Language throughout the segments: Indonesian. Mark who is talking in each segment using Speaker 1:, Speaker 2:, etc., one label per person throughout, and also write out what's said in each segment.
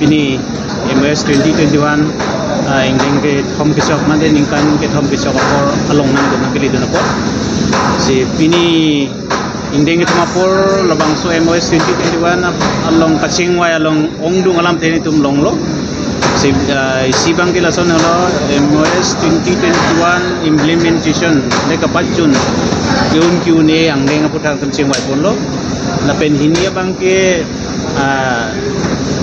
Speaker 1: Ini MS 2021 ingin ke thom kisok mana ingkan ke thom kisok apor along nang dona pilih dona por si ini ingin ke thom apor labang so MS 2021 along kacing way along ongdung alam teni tum long lo si bang ke lason lo MS 2021 implementation le kapachun yun Q&A ang deng aputang kacing way pon lo lapen hini bang ke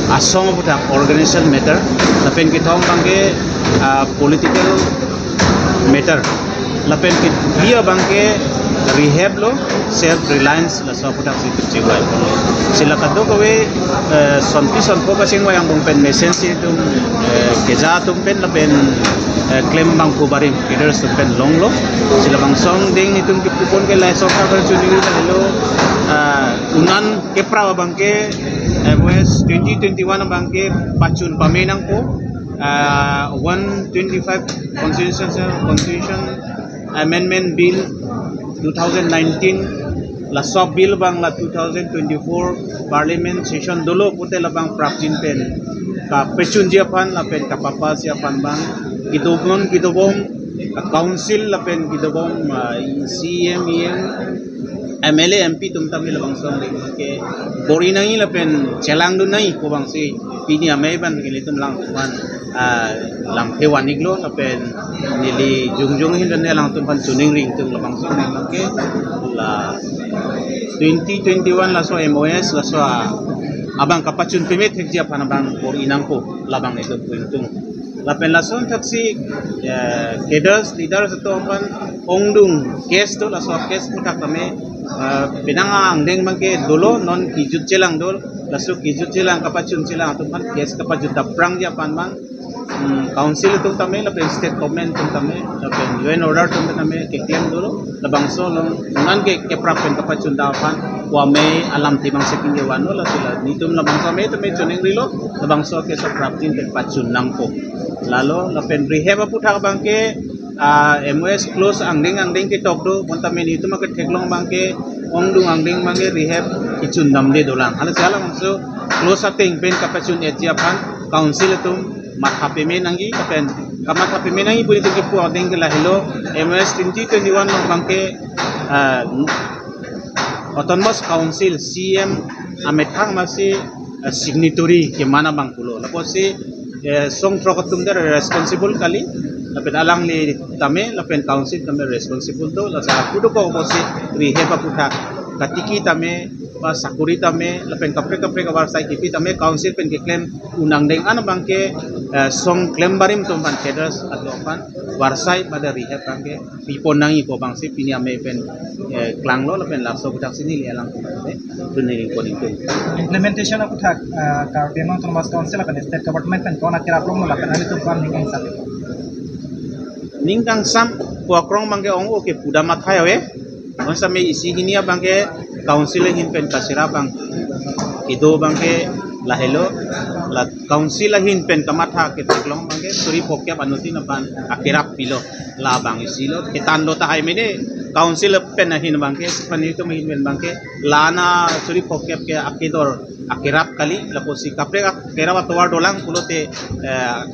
Speaker 1: asong putak organizational matter lapen kitong bangke political matter lapen kit dia bangke rehab lo self reliance la so putak situ jiwa sila kado kawe sonti sonpo kasing wayang bongpen mesensi tum keza tumpen lapen claim bang kubarim leaders tumpen long lo sila bang song ding itum kipupon ke lai sokar bercuni lo unan kepra bangke MS 2021 bangke pacun pamenang po 125 Constitution Amendment Bill 2019 la sub bill bang la 2024 Parliament session dulu pute la bang prapjin pen ka pecun japan la pen kapapa siapan bang kitubon council la pen kitubon CM MLA MP tum tamil bang song le ke bori nai la pen chelang du nai ko bang si pini amai ban ke tum lang tuan lang hewan iglo la pen nili jungjung hin dan lang tum pan tuning ring tum la bang song le ke la 2021 la so MOS la so abang kapacun pemit hekja pan bang bori nang ko labang itu tum la pen la son taksi cadres leaders to pan ongdung case to la so case putak kami pinangang deng bangke dulu non kijut celang dol lasu kijut celang kapacun celang tuman yes kapacun daprang dia pan bang council itu tame la state government tu tame la UN order tu tame ke claim dulu la bangso long nan ke prapen kapacun dapan wa me alam timang sekin jewan la sila nitum la bangso me tame chuning rilo la bangso ke so praptin ke pacun nangko lalu la pen rehab puthak bangke MOS close angding ke tok do montamen itu maka teklong bangke ongdung angding bangke rehab icun namde dolang hala sala mangso close ating pen kapacun ejiapan council itu mat hape menangi kapen kamat hape menangi pun itu kepu angding ke lahilo MOS 2021 long bangke autonomous council CM ametang masih signatory ke mana bang pulo lapos si song trokatum der responsible kali lapen alang li tame lapen council tame responsible to la sa kudo ko bosi rehab puta katiki tame ba sakuri tame lapen kapre ka warsai kipi tame council pen ke claim unang deng ana bangke song claim barim to pan cadres atau pan warsai pada rehab bangke piponangi ko bangsi pini ame pen klang lo lapen la so budak sini li alang tame dunia ko ning
Speaker 2: implementation aku thak ka Benong Autonomous Council akan state government pen kona kira prong lakan ani tu pan ning sa
Speaker 1: ningkang sam kuakrong bangke ong oke puda mathai we onsa me isi hinia bangke council hin pen kasira bang itu bangke lahelo la council hin pen kamatha ke teklong bangke suri pokya banuti na pan akirap pilo la bang isilo ketan lo ta ai mene council pen hin bangke pani to hin pen bangke lana suri pokya ke akidor akirap kali laposi kapre kera watwar dolang pulote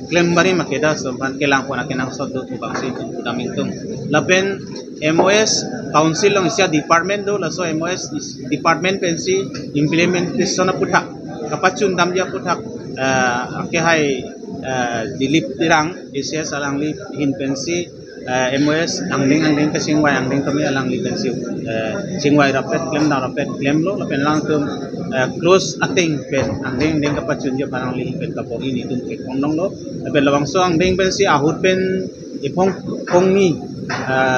Speaker 1: claim bari makeda sampan kelang pona kenang sodo tu bangsi damintung lapen MOS council long sia department do laso MOS department pensi implementation puthak kapacun damja puthak ake hai dilip tirang isia salang li hin pensi MOS angding ke singwai angding kami alang li pensi singwai rapet claim lo lapen lang tum close ating pen angding kapacun je parang li pen kapor ini tum ke kondong lo lapen lawang so angding pensi ahut pen ipong kongmi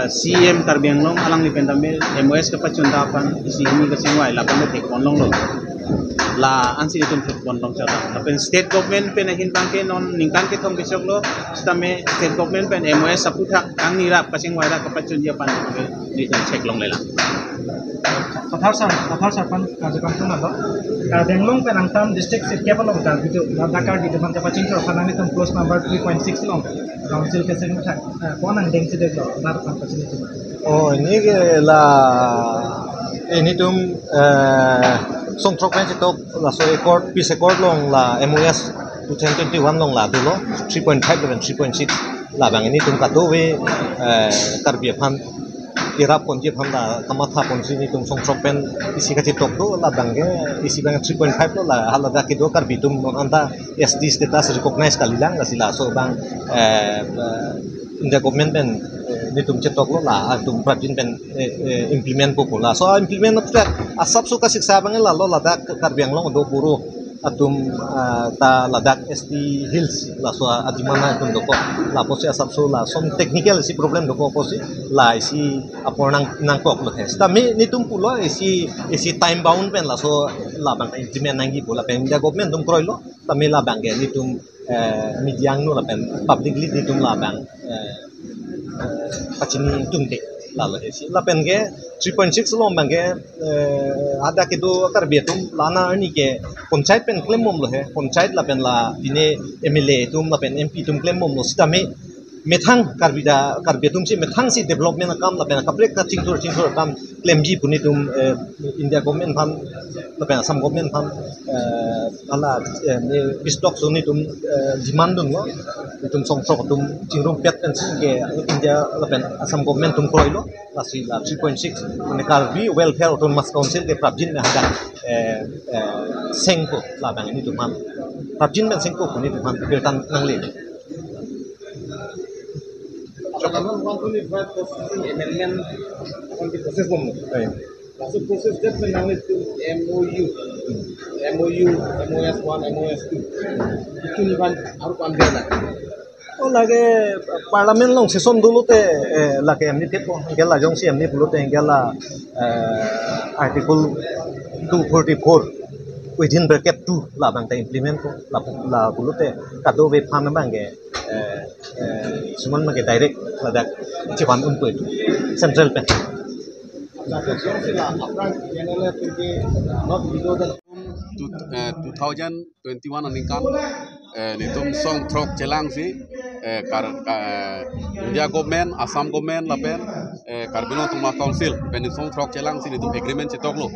Speaker 1: CM tarbiang long alang li pen tambe MOS kapacun dapan isi ini ke singwai lapan te kondong lo la ansi itu kondong cara lapen state government pen hin bangke non ningkan ke thong besok lo stame state government pen MOS saputhak ang nirap kasing waira kapacun je pan ni cek long lela
Speaker 2: Kathar sarpan kajakam tu nalo Benglong penangtam district sitya palong dan itu Dakar di depan tempat cinta panang itu close number 3.6 long council ke sini tak konang deng sih deh nar sampai sini tu
Speaker 3: oh ini ini tum song trok pen citok la so record piece record long la MOS 2021 long la lo 3.5 dan 3.6 la bang ini tum kato we karbi phan irap kon je phan la kamatha pon sini tum song pen isi ka tok do la bang isi bang 3.5 lo la hala da kido karbi tum anta SD status recognize kalilang la sila so bang India government ben ni tum cetok lo la tum prajin ben implement po la so implement na asap so ka siksa bang la lo la da karbiang long do puro atum ta Ladakh ST Hills la so adimana tum doko la posi asap so la som technical si problem doko posi la isi apornang nang kok lo hes ta me ni tum pulo isi time bound pen la so la bang implement nangi pula pen India government tum kroilo ta me la bang ni tum mediang no la pen publicly ni tum la bang pachini tum te la esi la pen ge 3.6 lo bang ge ada ke do karbi tum lana ni ke panchayat pen claim mom lo he panchayat la pen la dine MLA tum la pen MP tum claim mom lo sta me methang karbi tum si methang si development kam la pen kaprek ka chingthur kam claim ji puni tum India government phan la pen sam government phan ala stock so ni tum demand dun lo tum song tum chingrum pet pen si ke India la pen asam government tum kroilo la si la 3.6 ne karbi welfare autonomous council ke prabjin me hada sengko la bang ni tum prabjin ben sengko puni tum bertan nang le
Speaker 4: Namun 125 processing amendment akan diproses belum? Langsung proses dan menangani itu MOU, MOS 1, MOS 2 itu nih kan harus ambil lah.
Speaker 3: Oh lagi parlemen long session dulu te lagi amni tepo gela jong si amni dulu te gela article 244 within bracket 2 la bang te implement ko la dulu te kado we phan bang ge suman ma ge direct ladak chiban unpo itu central pen
Speaker 4: not below the
Speaker 5: 2021 aningkan nitum song trok celang si India government Assam government lapen karbino tuma council pen song trok celang si nitum agreement cetok lo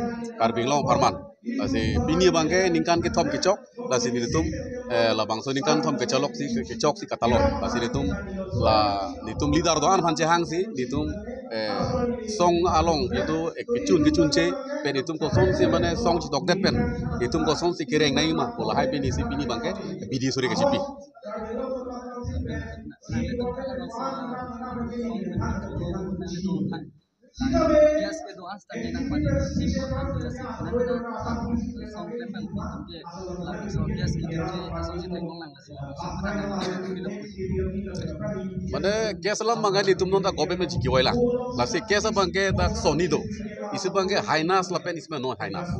Speaker 5: karbino farman lasi bini bangke ningkan ki thom kicok lasi nitum la bangso ningkan thom kecalok si kicok si katalog lasi nitum leader doan phan hang si nitum song along itu kecun ce pen itum ko song si mane song cetok depen itum ko song si kireng nai ma pola hai pen isi bini bangke bidi suri ke sipi
Speaker 6: Yes, itu asta dengan pada simpul antara si song tempat dia lalu so yes itu asosiasi dengan lang
Speaker 5: Mane kes lam mangan itum non ta gobe me jiki waila lasi kes bangke ta sonido isi bangke hainas lapen isme non hainas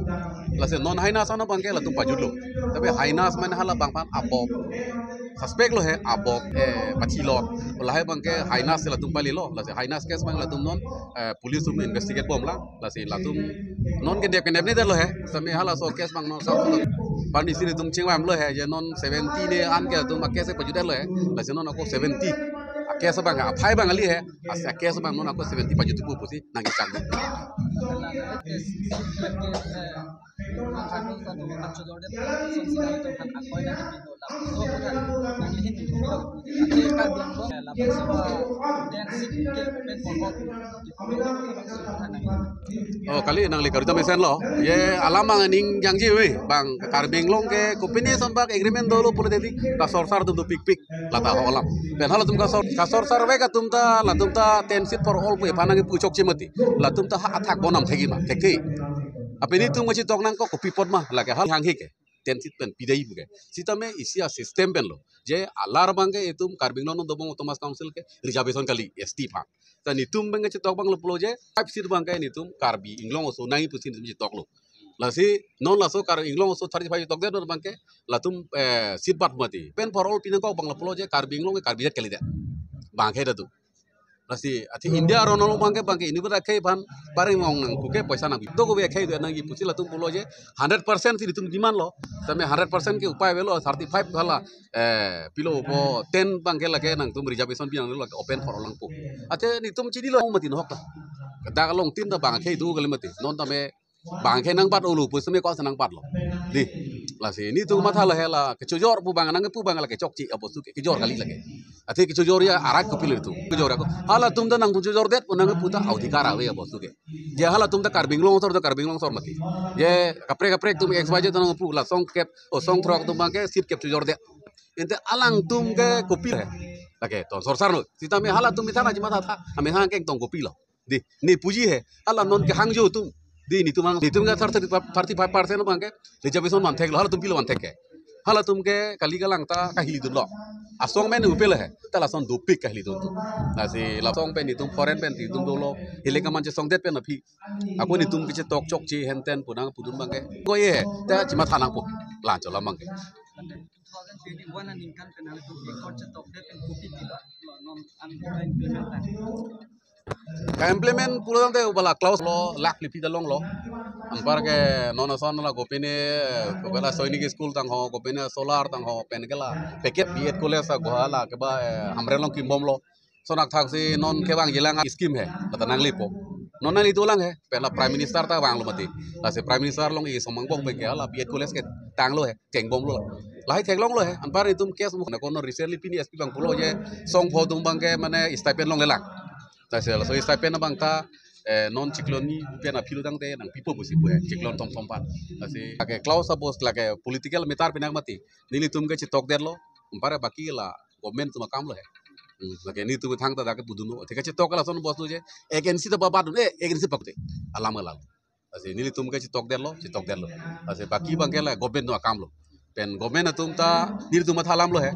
Speaker 5: lasi non hainas ana bangke la tum pajulo tapi hainas man hala bangpan abok suspek lo he abok pachilo lahai bangke hainas la tum palilo lasi hainas kes bang la tum non police tum investigate bom la lasi la tum non ke dep ne der lo he sami hala so kes bang non sa pani sini tum chingwam lo he je non 70 ne an ke tum kes pajudet lo he lasi non ako 70 Kesa bang, apa bang ali he? Asya kesa bang, non aku 70 pajutu pu pusi nangi cang. Oh kali nang li karita mesen lo, ye alamang ning jangji we, bang karbing long ke kupini sambak agreement dulu pura dedi kasor sar tu pik pik lata olam. Dan hal tum kasor sar we ka tum ta la tum ta tensit for all pe panang pu chok chimati la tum ta athak bonam thegi ma theki. Apa ini tu masih tok nang ko kopi pot mah lagi hal hang hike tensit pen pidai buke. Sita me isi sistem pen lo. Je alar bangke itu karbing lo dobong Thomas Council ke reservation kali ST pa. Dan itu bangke citok bang lo plo je type sit bangke itu karbi inglong oso nangi pusin citok lo. Lasi non laso kar inglong oso 35 tok der bangke latum sit bat mati. Pen for all pinang ko bang lo plo je karbi inglong ke karbi jet kali de. Bangke dah tu. Lasi ati India rono bangke ini berakai pan paring ngong nang buke poisa nang to go be khai nang gi pusi latum pulo je 100% ti ditum diman lo tame 100% ke upay velo 35 hala pilo po 10 bangke lage nang tum reservation pinang lo open for orang pu ate ni tum chidi lo mati no hok da long tin da bangke du gale mati non tame bangke nang pat ulu pusi me ko sanang pat lo di lah si ini tuh mata lah hela kecujor pu bang nang pu bang lagi cok ci apa tu kecujor kali lagi ati kecujor ya arak kepilih itu kecujor aku hala tum nang kecujor det nang puta audikara we apa tu ke ya hala tum karbing long sor maki ye kaprek tum ex wajah nang pu lah song kep song trok tum bang ke sip kep kecujor det ente alang tum ke kopil lagi ton sor sar no sita me hala tum mitana ji mata tha ame hang ke tong kopil di ni puji he hala non ke hangjo tum di ni tumang 35% bangke le jabe son man thek hala tum pilo man thek hala tum ke kali galang ta kahili dun lo asong men upele he ta la son dopik kahili dun tu na si la song pen ni tum foreign pen ti tum dolo ile ka man che song det pen na phi aku ni tum ke tok chok chi henten punang pudun bangke ko ye ta chima thanang pu lan cho la mangke
Speaker 6: 2021 ningkan penal tu ekor cetok dia pen kopi tidak non implementan
Speaker 5: ka implement pulang te bala clause lo lak lipi dalong lo ampar ke non son la gopine ko bala soinik school tang ho gopine solar tang ho pen gela peket biet college sa gohala ke ba hamre long kim bom lo sonak thak si non ke bang jilang scheme he ta nang lipo non nang itu lang he pela prime minister ta bang lo mati la se prime minister long i somang bong pe ke la biet college ke tang lo he teng bom lo lai thek long lo he ampar itum kes mo na kono recently pini sp bang pulo je song pho tung bang ke mane stipend long lelang Tasel so stipend bang ta non cikloni pena pilu dang te nang pipo busi bu ciklon tom tompat asi ake clause bos lake political metar pinang mati nili tum ke citok der lo umpare baki la government tuma kam lo he lake ni tu thang ta dake buduno theke citok la son bos lo je agency ta babadun agency pakte alam alam asi nili tum ke citok der lo asi baki bang ke la government no kam lo pen government tum ta nili tum thalam lo he